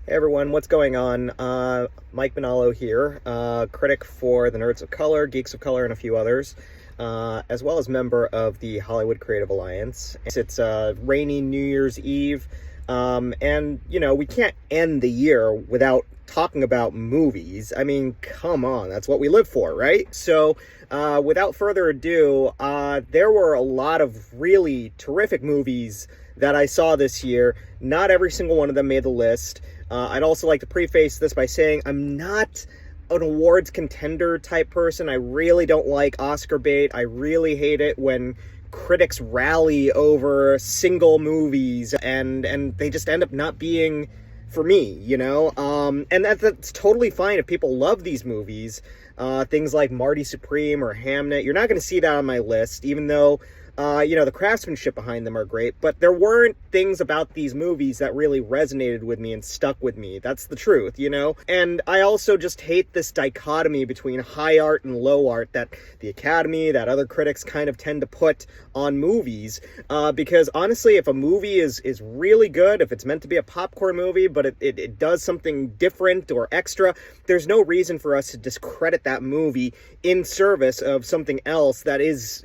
Hey everyone, what's going on? Mike Manalo here, critic for the Nerds of Color, Geeks of Color, and a few others, as well as member of the Hollywood Creative Alliance. It's rainy New Year's Eve, and we can't end the year without talking about movies. I mean, come on, that's what we live for, right? So, without further ado, there were a lot of really terrific movies that I saw this year. Not every single one of them made the list. I'd also like to preface this by saying I'm not an awards contender type person. I really don't like Oscar bait. I really hate it when critics rally over single movies and they just end up not being for me. And that's totally fine if people love these movies. Things like Marty Supreme or Hamnet, you're not going to see that on my list, even though the craftsmanship behind them are great, but there weren't things about these movies that really resonated with me and stuck with me. That's the truth, And I also just hate this dichotomy between high art and low art that the Academy, that other critics kind of tend to put on movies, because honestly, if a movie is really good, if it's meant to be a popcorn movie, but it does something different or extra, there's no reason for us to discredit that movie in service of something else that is,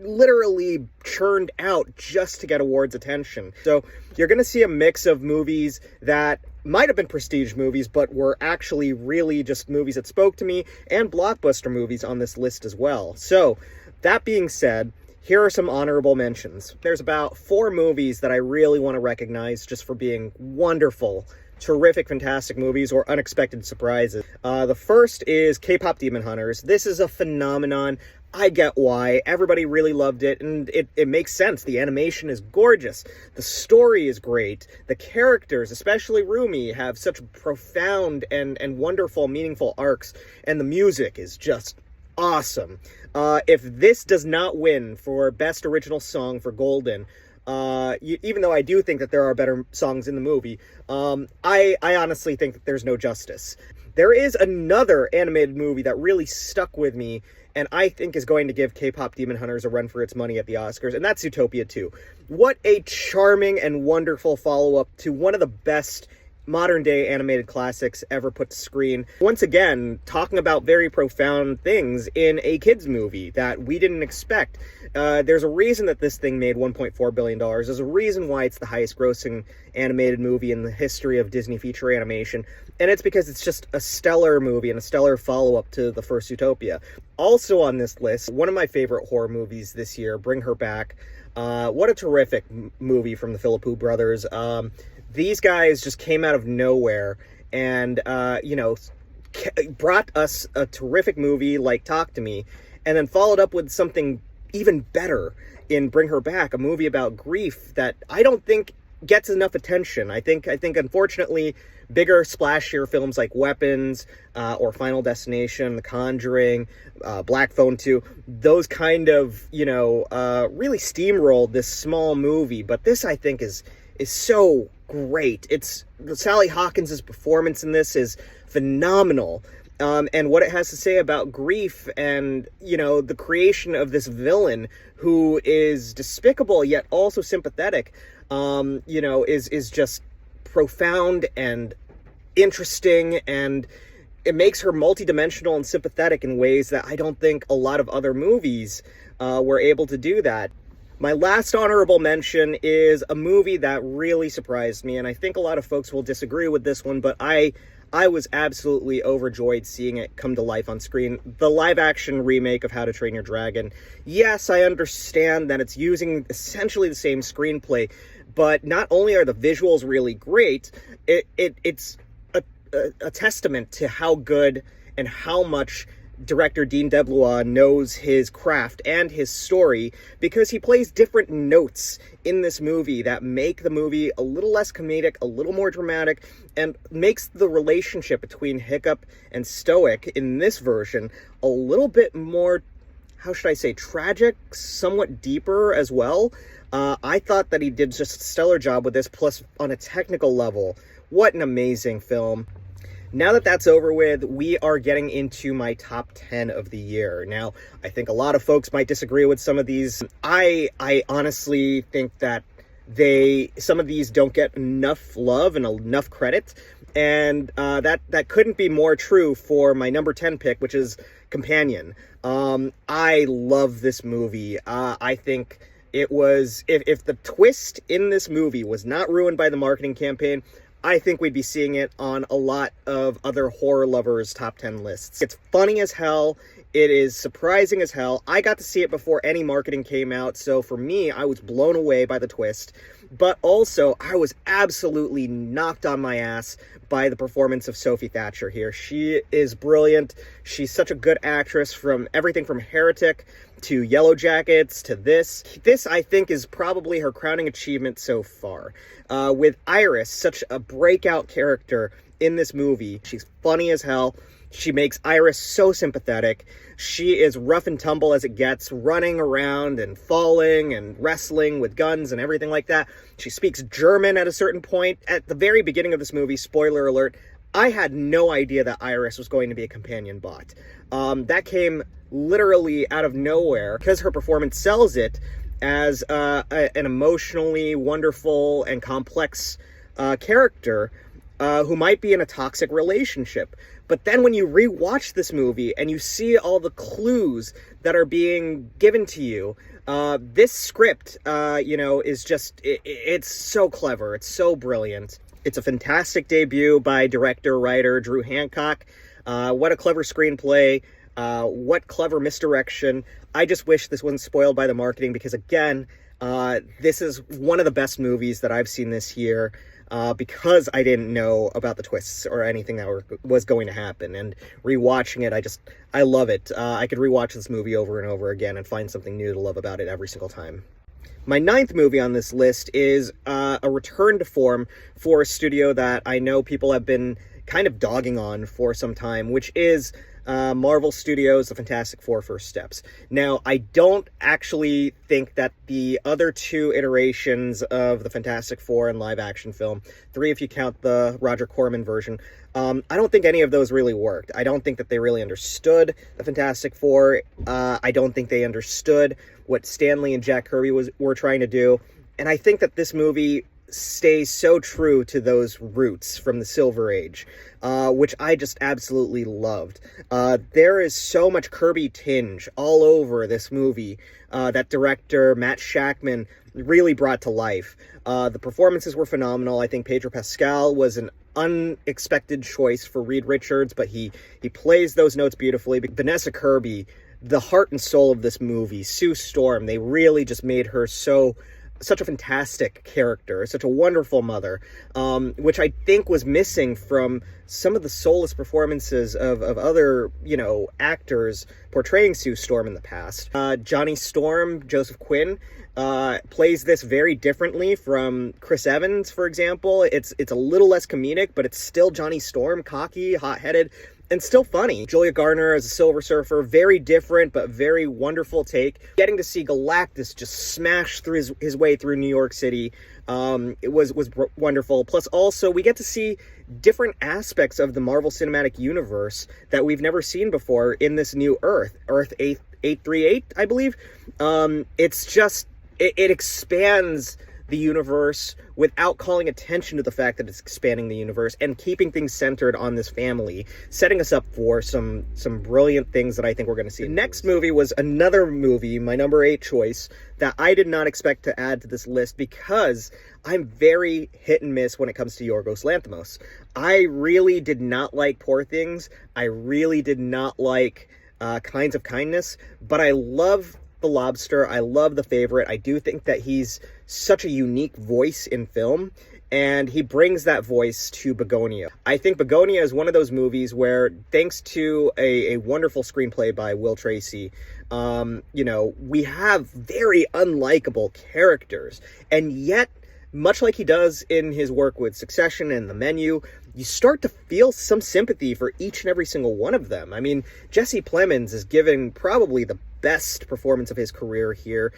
literally churned out just to get awards attention. So you're going to see a mix of movies that might have been prestige movies, but were actually really just movies that spoke to me, and blockbuster movies on this list as well. So that being said, here are some honorable mentions. There's about 4 movies that I really want to recognize just for being wonderful, terrific, fantastic movies or unexpected surprises. The first is K-Pop Demon Hunters. This is a phenomenon. I get why. Everybody really loved it, and it makes sense. The animation is gorgeous. The story is great. The characters, especially Rumi, have such profound and wonderful, meaningful arcs, and the music is just awesome. If this does not win for Best Original Song for Golden, even though I do think that there are better songs in the movie, I honestly think that there's no justice. There is another animated movie that really stuck with me, and I think is going to give K-Pop Demon Hunters a run for its money at the Oscars, and that's Zootopia 2. What a charming and wonderful follow-up to one of the best modern-day animated classics ever put to screen. Once again, talking about very profound things in a kids movie that we didn't expect. There's a reason that this thing made $1.4 billion. There's a reason why it's the highest-grossing animated movie in the history of Disney feature animation, and it's because it's just a stellar movie and a stellar follow-up to the first Zootopia. Also on this list, one of my favorite horror movies this year, Bring Her Back. What a terrific movie from the Philippou brothers. These guys just came out of nowhere and, brought us a terrific movie like Talk to Me, and then followed up with something even better in Bring Her Back, a movie about grief that I don't think gets enough attention. I think unfortunately, bigger, splashier films like Weapons, or Final Destination, The Conjuring, Black Phone 2, those kind of, really steamrolled this small movie. But this, I think, is so great. Sally Hawkins' performance in this is phenomenal. And what it has to say about grief and, the creation of this villain who is despicable yet also sympathetic, is just profound and interesting, and it makes her multidimensional and sympathetic in ways that I don't think a lot of other movies were able to do that. My last honorable mention is a movie that really surprised me, and I think a lot of folks will disagree with this one, but I was absolutely overjoyed seeing it come to life on screen. The live-action remake of How to Train Your Dragon. Yes, I understand that it's using essentially the same screenplay, but not only are the visuals really great, it's a testament to how good and how much director Dean DeBlois knows his craft and his story, because he plays different notes in this movie that make the movie a little less comedic, a little more dramatic, and makes the relationship between Hiccup and Stoic in this version a little bit more, how should I say, tragic, somewhat deeper as well. I thought that he did just a stellar job with this, plus on a technical level, what an amazing film. Now that that's over with, we are getting into my top 10 of the year. Now, I think a lot of folks might disagree with some of these. I honestly think that some of these don't get enough love and enough credit. And that couldn't be more true for my number 10 pick, which is Companion. I love this movie. I think it was, if the twist in this movie was not ruined by the marketing campaign, I think we'd be seeing it on a lot of other horror lovers' top 10 lists. It's funny as hell. It is surprising as hell. I got to see it before any marketing came out, so for me, I was blown away by the twist. But also, I was absolutely knocked on my ass by the performance of Sophie Thatcher here. She is brilliant. She's such a good actress, from everything from Heretic to Yellow Jackets to this. This, I think, is probably her crowning achievement so far. With Iris, such a breakout character in this movie. She's funny as hell. She makes Iris so sympathetic. She is rough and tumble as it gets, running around and falling and wrestling with guns and everything like that. She speaks German at a certain point. At the very beginning of this movie, spoiler alert, I had no idea that Iris was going to be a companion bot. That came literally out of nowhere, because her performance sells it as an emotionally wonderful and complex character who might be in a toxic relationship. But then when you rewatch this movie and you see all the clues that are being given to you, this script, is just, it's so clever. It's so brilliant. It's a fantastic debut by director-writer Drew Hancock. What a clever screenplay. What clever misdirection. I just wish this wasn't spoiled by the marketing, because, again, this is one of the best movies that I've seen this year. Because I didn't know about the twists or anything that was going to happen. And rewatching it, I love it. I could rewatch this movie over and over again and find something new to love about it every single time. My 9th movie on this list is a return to form for a studio that I know people have been kind of dogging on for some time, which is Marvel Studios' The Fantastic Four: First Steps. Now, I don't actually think that the other 2 iterations of the Fantastic Four in live-action film, 3 if you count the Roger Corman version, I don't think any of those really worked. I don't think that they really understood the Fantastic Four. I don't think they understood what Stan Lee and Jack Kirby were trying to do. And I think that this movie stays so true to those roots from the Silver Age, which I just absolutely loved. There is so much Kirby tinge all over this movie that director Matt Shakman really brought to life. The performances were phenomenal. I think Pedro Pascal was an unexpected choice for Reed Richards, but he plays those notes beautifully. But Vanessa Kirby, the heart and soul of this movie, Sue Storm, they really just made her such a fantastic character, such a wonderful mother, which I think was missing from some of the soulless performances of other, actors portraying Sue Storm in the past. Johnny Storm, Joseph Quinn, plays this very differently from Chris Evans, for example. It's a little less comedic, but it's still Johnny Storm, cocky, hot-headed, and still funny. Julia Garner as a Silver Surfer, very different but very wonderful take. Getting to see Galactus just smash through his way through New York City, it was wonderful. Plus, also, we get to see different aspects of the Marvel Cinematic Universe that we've never seen before in this new Earth 838, I believe. It's just, it expands the universe without calling attention to the fact that it's expanding the universe and keeping things centered on this family, setting us up for some brilliant things that I think we're going to see. The next movie was another movie, my number 8 choice, that I did not expect to add to this list because I'm very hit and miss when it comes to Yorgos Lanthimos. I really did not like Poor Things. I really did not like Kinds of Kindness, but I love The Lobster. I love The Favorite. I do think that he's such a unique voice in film, and he brings that voice to Begonia. I think Begonia is one of those movies where, thanks to a wonderful screenplay by Will Tracy, we have very unlikable characters, and yet, much like he does in his work with Succession and The Menu, you start to feel some sympathy for each and every single one of them. I mean, Jesse Plemons is given probably the best performance of his career here,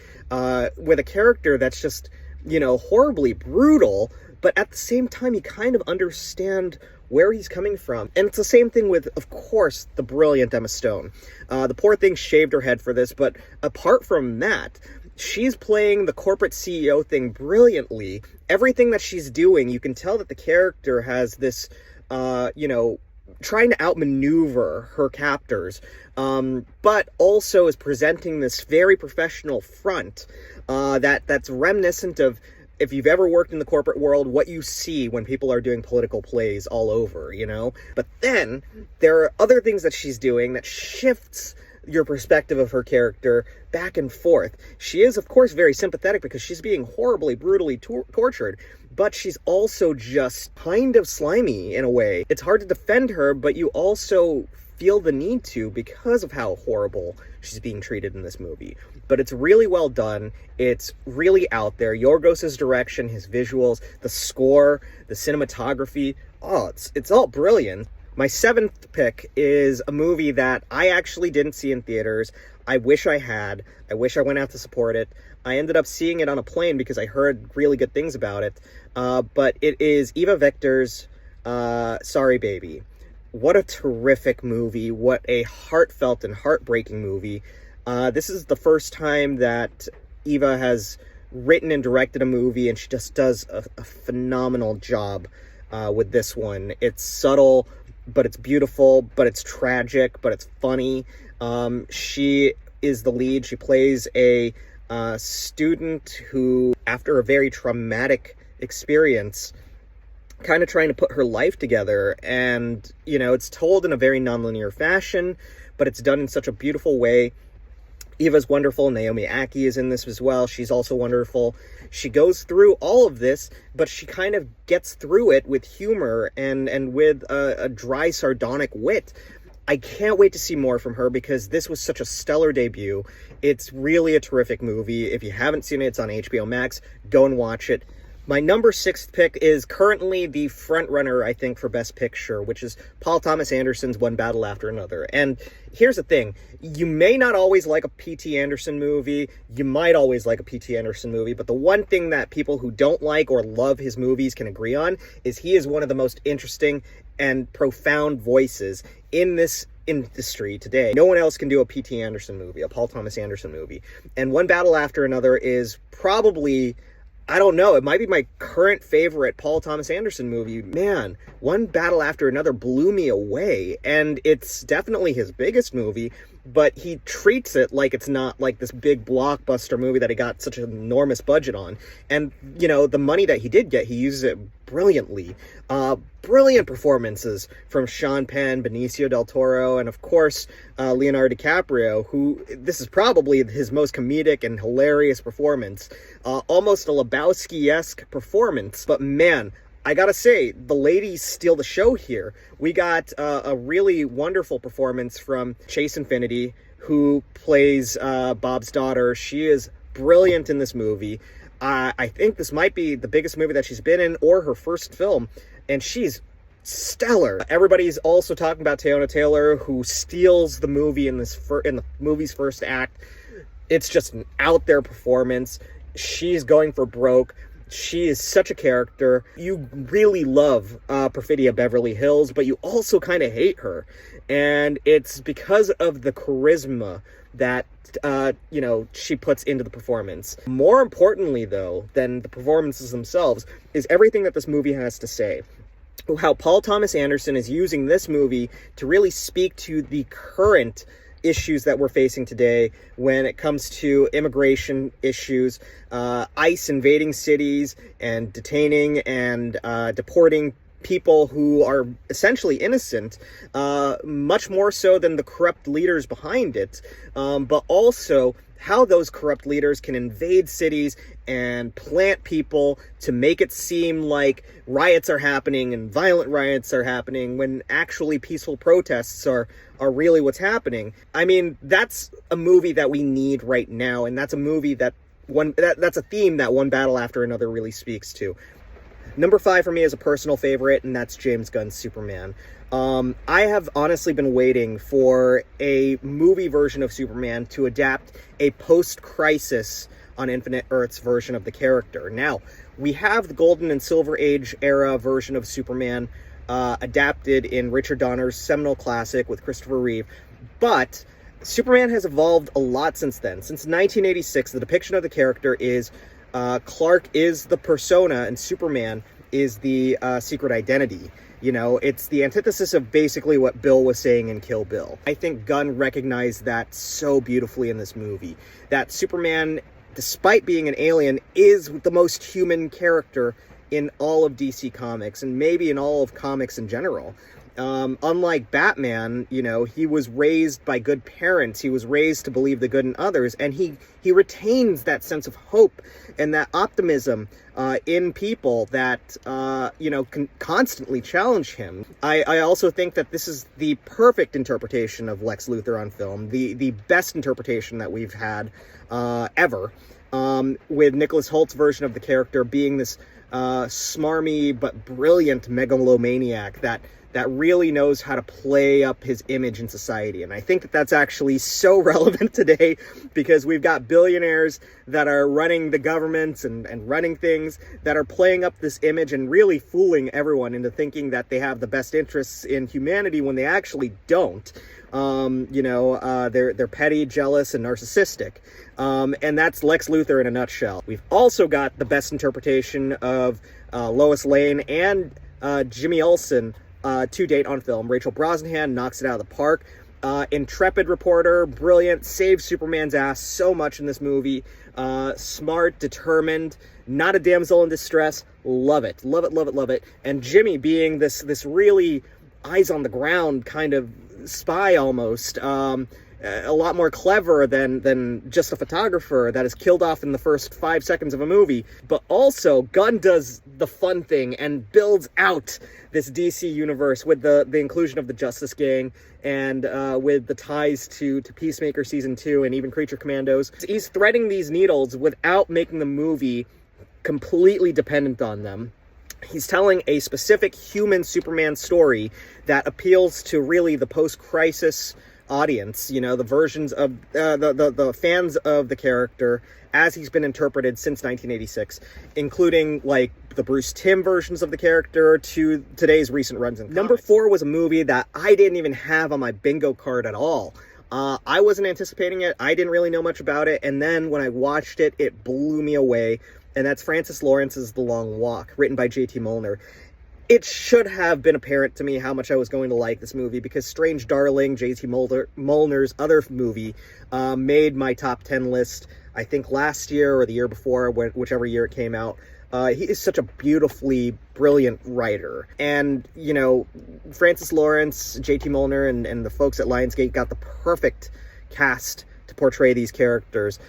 with a character that's just, horribly brutal, but at the same time, you kind of understand where he's coming from. And it's the same thing with, of course, the brilliant Emma Stone. The Poor Thing shaved her head for this, but apart from that, she's playing the corporate CEO thing brilliantly. Everything that she's doing, you can tell that the character has this, trying to outmaneuver her captors, but also is presenting this very professional front that's reminiscent of, if you've ever worked in the corporate world, what you see when people are doing political plays all over, But then there are other things that she's doing that shifts your perspective of her character back and forth. She is, of course, very sympathetic because she's being horribly, brutally tortured, but she's also just kind of slimy in a way. It's hard to defend her, but you also feel the need to because of how horrible she's being treated in this movie. But it's really well done. It's really out there. Yorgos's direction, his visuals, the score, the cinematography, it's all brilliant. My 7th pick is a movie that I actually didn't see in theaters. I wish I had. I wish I went out to support it. I ended up seeing it on a plane because I heard really good things about it. But it is Eva Victor's Sorry Baby. What a terrific movie. What a heartfelt and heartbreaking movie. This is the first time that Eva has written and directed a movie, and she just does a phenomenal job with this one. It's subtle, but it's beautiful, but it's tragic, but it's funny. She is the lead. She plays a student who, after a very traumatic experience, kind of trying to put her life together, and it's told in a very nonlinear fashion, but it's done in such a beautiful way. Eva's wonderful. Naomi Ackie is in this as well. She's also wonderful. She goes through all of this, but she kind of gets through it with humor and with a dry, sardonic wit. I can't wait to see more from her because this was such a stellar debut. It's really a terrific movie. If you haven't seen it, it's on HBO Max. Go and watch it. My number 6 pick is currently the front runner, I think, for Best Picture, which is Paul Thomas Anderson's One Battle After Another. And here's the thing. You may not always like a P.T. Anderson movie. You might always like a P.T. Anderson movie. But the one thing that people who don't like or love his movies can agree on is he is one of the most interesting and profound voices in this industry today. No one else can do a P.T. Anderson movie, a Paul Thomas Anderson movie. And One Battle After Another is probably, I don't know, it might be my current favorite Paul Thomas Anderson movie. Man, One Battle After Another blew me away, and it's definitely his biggest movie, but he treats it like it's not like this big blockbuster movie that he got such an enormous budget on. And, the money that he did get, he uses it brilliantly. Brilliant performances from Sean Penn, Benicio del Toro, and of course, Leonardo DiCaprio, who, this is probably his most comedic and hilarious performance. Almost a Lebowski-esque performance, but man, I gotta say, the ladies steal the show here. We got a really wonderful performance from Chase Infinity, who plays Bob's daughter. She is brilliant in this movie. I think this might be the biggest movie that she's been in, or her first film, and she's stellar. Everybody's also talking about Teyana Taylor, who steals the movie in the movie's first act. It's just an out there performance. She's going for broke. She is such a character. You really love Perfidia Beverly Hills, but you also kind of hate her. And it's because of the charisma that, she puts into the performance. More importantly, though, than the performances themselves, is everything that this movie has to say. How Paul Thomas Anderson is using this movie to really speak to the current issues that we're facing today when it comes to immigration issues, ICE invading cities and detaining and deporting people who are essentially innocent, much more so than the corrupt leaders behind it, but also how those corrupt leaders can invade cities and plant people to make it seem like riots are happening and violent riots are happening when actually peaceful protests are really what's happening. I mean, that's a movie that we need right now, and that's a movie that's a theme that One Battle After Another really speaks to. Number 5 for me is a personal favorite, and that's James Gunn's Superman. I have honestly been waiting for a movie version of Superman to adapt a post-crisis on Infinite Earths version of the character. Now, we have the Golden and Silver Age era version of Superman adapted in Richard Donner's seminal classic with Christopher Reeve, but Superman has evolved a lot since then. Since 1986, the depiction of the character is Clark is the persona and Superman is the secret identity. You know, it's the antithesis of basically what Bill was saying in Kill Bill. I think Gunn recognized that so beautifully in this movie. That Superman, despite being an alien, is the most human character in all of DC Comics, and maybe in all of comics in general. Unlike Batman, you know, he was raised by good parents. He was raised to believe the good in others, and he retains that sense of hope and that optimism in people that, you know, can constantly challenge him. I also think that this is the perfect interpretation of Lex Luthor on film, the best interpretation that we've had ever, with Nicholas Holt's version of the character being this smarmy but brilliant megalomaniac that really knows how to play up his image in society. And I think that that's actually so relevant today, because we've got billionaires that are running the governments and running things that are playing up this image and really fooling everyone into thinking that they have the best interests in humanity when they actually don't. You know, they're petty, jealous, and narcissistic. And that's Lex Luthor in a nutshell. We've also got the best interpretation of Lois Lane and Jimmy Olsen to date on film. Rachel Brosnahan knocks it out of the park. Intrepid reporter, brilliant, saves Superman's ass so much in this movie. Smart, determined, not a damsel in distress. Love it, love it, love it, love it. And Jimmy being this really eyes on the ground kind of spy almost. A lot more clever than just a photographer that is killed off in the first 5 seconds of a movie. But also, Gunn does the fun thing and builds out this DC universe with the inclusion of the Justice Gang and with the ties to Peacemaker Season 2 and even Creature Commandos. He's threading these needles without making the movie completely dependent on them. He's telling a specific human Superman story that appeals to really the post-crisis audience, you know, the versions of the fans of the character as he's been interpreted since 1986, including like the Bruce Timm versions of the character to today's recent runs in comics. Number 4 was a movie that I didn't even have on my bingo card at all. I wasn't anticipating it. I didn't really know much about it, and then when I watched it, it blew me away. And that's Francis Lawrence's The Long Walk, written by J.T. Molnar. It should have been apparent to me how much I was going to like this movie, because Strange Darling, J.T. Molnar's other movie, made my top 10 list, I think last year or the year before, whichever year it came out. He is such a beautifully brilliant writer. And, you know, Francis Lawrence, J.T. Molnar, and the folks at Lionsgate got the perfect cast to portray these characters.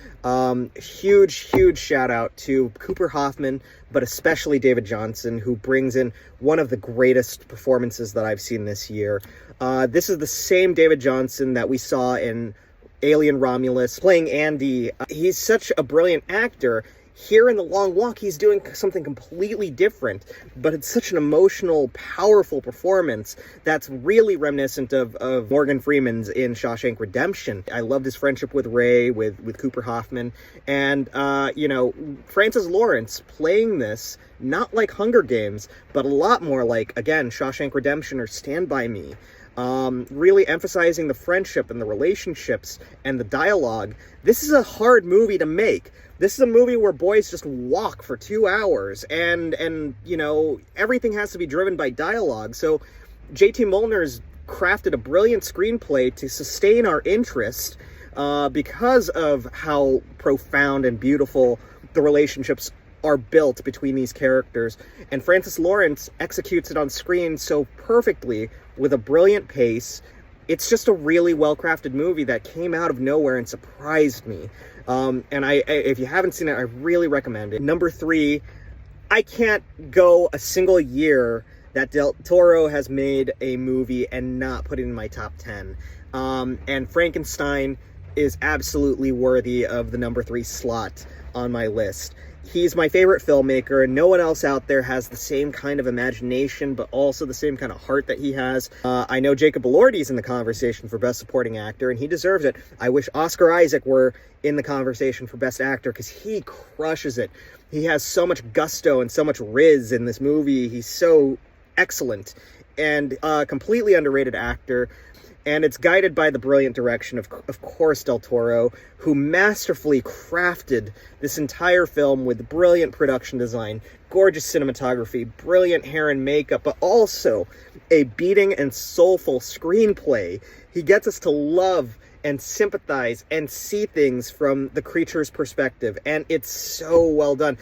Huge shout out to Cooper Hoffman, but especially David Johnson, who brings in one of the greatest performances that I've seen this year. This is the same David Johnson that we saw in Alien Romulus playing Andy. He's such a brilliant actor. Here in The Long Walk, he's doing something completely different, but it's such an emotional, powerful performance that's really reminiscent of Morgan Freeman's in Shawshank Redemption. I loved his friendship with Ray, with Cooper Hoffman, and, you know, Francis Lawrence playing this, not like Hunger Games, but a lot more like, again, Shawshank Redemption or Stand By Me. Really emphasizing the friendship and the relationships and the dialogue. This is a hard movie to make. This is a movie where boys just walk for 2 hours, and you know, everything has to be driven by dialogue. So J.T. Molnar's crafted a brilliant screenplay to sustain our interest because of how profound and beautiful the relationships are built between these characters. And Francis Lawrence executes it on screen so perfectly with a brilliant pace. It's just a really well-crafted movie that came out of nowhere and surprised me. And if you haven't seen it, I really recommend it. Number 3, I can't go a single year that Del Toro has made a movie and not put it in my top 10. And Frankenstein is absolutely worthy of the number 3 slot on my list. He's my favorite filmmaker, and no one else out there has the same kind of imagination, but also the same kind of heart that he has. I know Jacob Elordi's in the conversation for Best Supporting Actor, and he deserves it. I wish Oscar Isaac were in the conversation for Best Actor, because he crushes it. He has so much gusto and so much riz in this movie. He's so excellent and completely underrated actor. And it's guided by the brilliant direction of course, Del Toro, who masterfully crafted this entire film with brilliant production design, gorgeous cinematography, brilliant hair and makeup, but also a beating and soulful screenplay. He gets us to love and sympathize and see things from the creature's perspective, and it's so well done.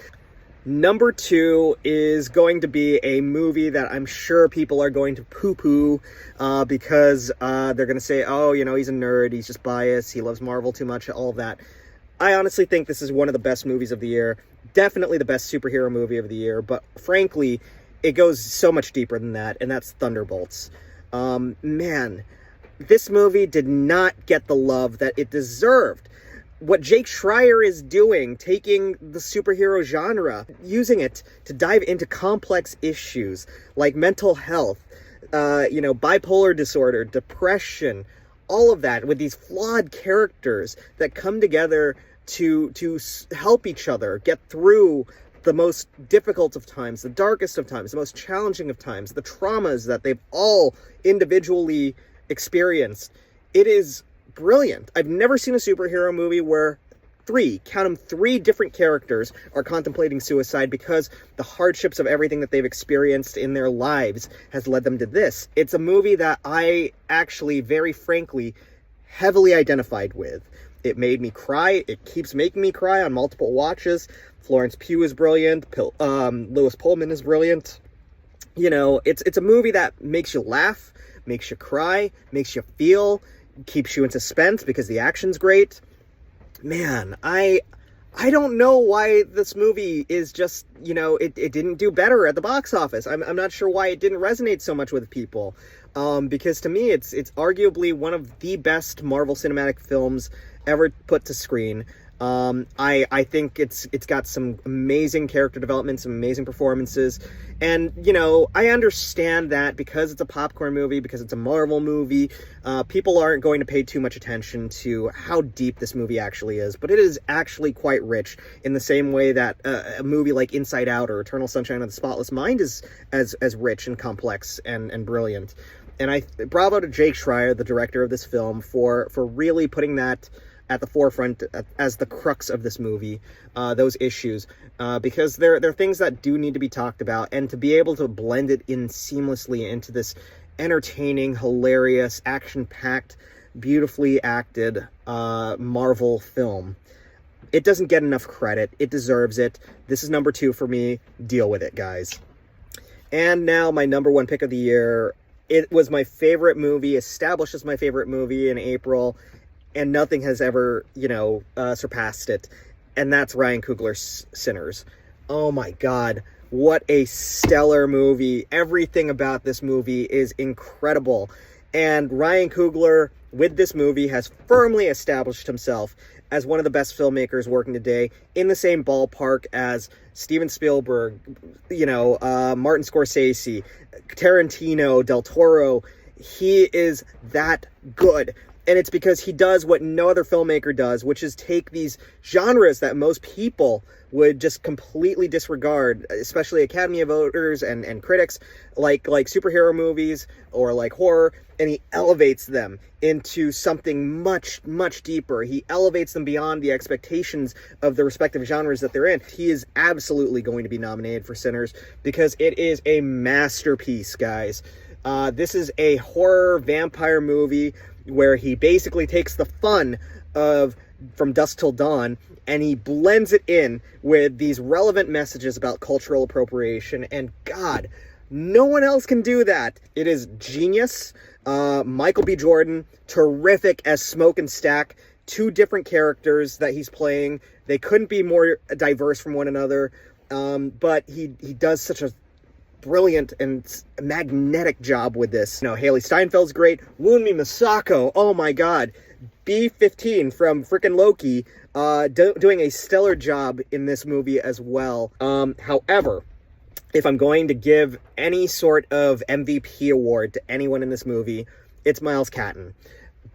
Number 2 is going to be a movie that I'm sure people are going to poo-poo because they're going to say, oh, you know, he's a nerd, he's just biased, he loves Marvel too much, all of that. I honestly think this is one of the best movies of the year, definitely the best superhero movie of the year, but frankly, it goes so much deeper than that, and that's Thunderbolts. Man, this movie did not get the love that it deserved. What Jake Schreier is doing, taking the superhero genre, using it to dive into complex issues like mental health, bipolar disorder, depression, all of that with these flawed characters that come together to help each other get through the most difficult of times, the darkest of times, the most challenging of times, the traumas that they've all individually experienced. It is brilliant. I've never seen a superhero movie where three different characters are contemplating suicide because the hardships of everything that they've experienced in their lives has led them to this. It's a movie that I actually, very frankly, heavily identified with. It made me cry. It keeps making me cry on multiple watches. Florence Pugh is brilliant. Lewis Pullman is brilliant. You know, it's a movie that makes you laugh, makes you cry, makes you feel, keeps you in suspense because the action's great. Man, I don't know why this movie is just, it didn't do better at the box office. I'm not sure why it didn't resonate so much with people. Because to me, it's arguably one of the best Marvel Cinematic films ever put to screen. I think it's got some amazing character development, some amazing performances. And, I understand that because it's a popcorn movie, because it's a Marvel movie, people aren't going to pay too much attention to how deep this movie actually is. But it is actually quite rich in the same way that a movie like Inside Out or Eternal Sunshine of the Spotless Mind is as rich and complex and brilliant. And bravo to Jake Schreier, the director of this film, for really putting that at the forefront as the crux of this movie, those issues, because there are things that do need to be talked about, and to be able to blend it in seamlessly into this entertaining, hilarious, action-packed, beautifully acted Marvel film. It doesn't get enough credit. It deserves it. This is number 2 for me. Deal with it, guys. And now my number 1 pick of the year. It was my favorite movie, established as my favorite movie in April, and nothing has ever, surpassed it. And that's Ryan Coogler's Sinners. Oh my God, what a stellar movie. Everything about this movie is incredible. And Ryan Coogler, with this movie, has firmly established himself as one of the best filmmakers working today, in the same ballpark as Steven Spielberg, Martin Scorsese, Tarantino, Del Toro. He is that good. And it's because he does what no other filmmaker does, which is take these genres that most people would just completely disregard, especially Academy voters and critics, like superhero movies or like horror, and he elevates them into something much, much deeper. He elevates them beyond the expectations of the respective genres that they're in. He is absolutely going to be nominated for Sinners because it is a masterpiece, guys. This is a horror vampire movie where he basically takes the fun of From Dusk Till Dawn and he blends it in with these relevant messages about cultural appropriation. And God, no one else can do that. It is genius. Michael B. Jordan, terrific as Smoke and Stack. 2 different characters that he's playing. They couldn't be more diverse from one another. But he does such a brilliant and magnetic job with this. Haley Steinfeld's great. Wunmi Masako, oh my God. B-15 from frickin' Loki, doing a stellar job in this movie as well. However, if I'm going to give any sort of MVP award to anyone in this movie, it's Miles Catton.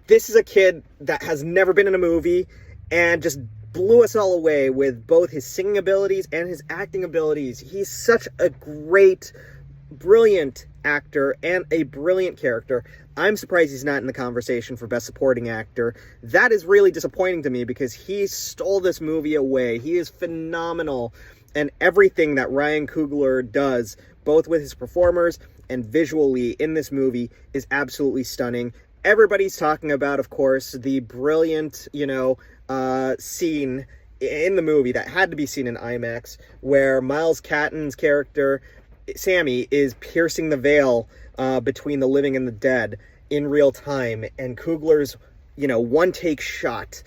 This is a kid that has never been in a movie and just blew us all away with both his singing abilities and his acting abilities. He's such a great, brilliant actor and a brilliant character. I'm surprised he's not in the conversation for Best Supporting Actor. That is really disappointing to me because he stole this movie away. He is phenomenal, and everything that Ryan Coogler does, both with his performers and visually in this movie, is absolutely stunning. Everybody's talking about, of course, the brilliant, scene in the movie that had to be seen in IMAX, where Miles Catton's character, Sammy, is piercing the veil between the living and the dead in real time, and Coogler's, one-take shot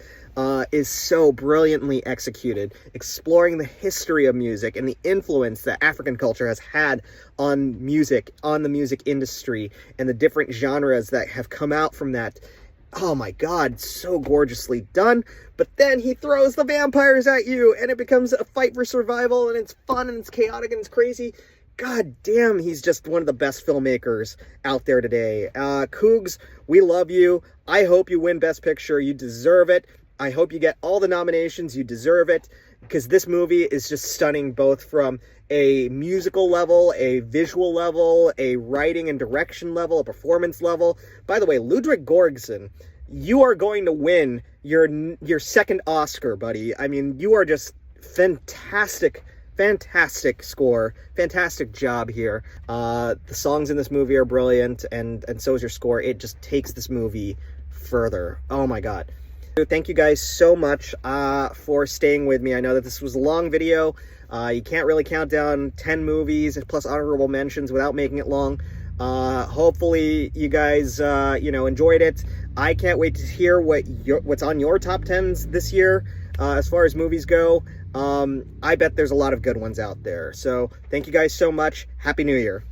is so brilliantly executed, exploring the history of music and the influence that African culture has had on music, on the music industry, and the different genres that have come out from that. Oh my God, so gorgeously done. But then he throws the vampires at you, and it becomes a fight for survival, and it's fun, and it's chaotic, and it's crazy. God damn, he's just one of the best filmmakers out there today. Cougs, we love you. I hope you win Best Picture. You deserve it. I hope you get all the nominations. You deserve it, because this movie is just stunning, both from a musical level, a visual level, a writing and direction level, a performance level. By the way, Ludwig Göransson, you are going to win your second Oscar, buddy. I mean, you are just fantastic score, fantastic job here. The songs in this movie are brilliant, and so is your score. It just takes this movie further. Oh my God. Thank you guys so much for staying with me. I know that this was a long video. You can't really count down 10 movies plus honorable mentions without making it long. Hopefully you guys enjoyed it. I can't wait to hear what's on your top 10s this year as far as movies go. I bet there's a lot of good ones out there. So thank you guys so much. Happy New Year.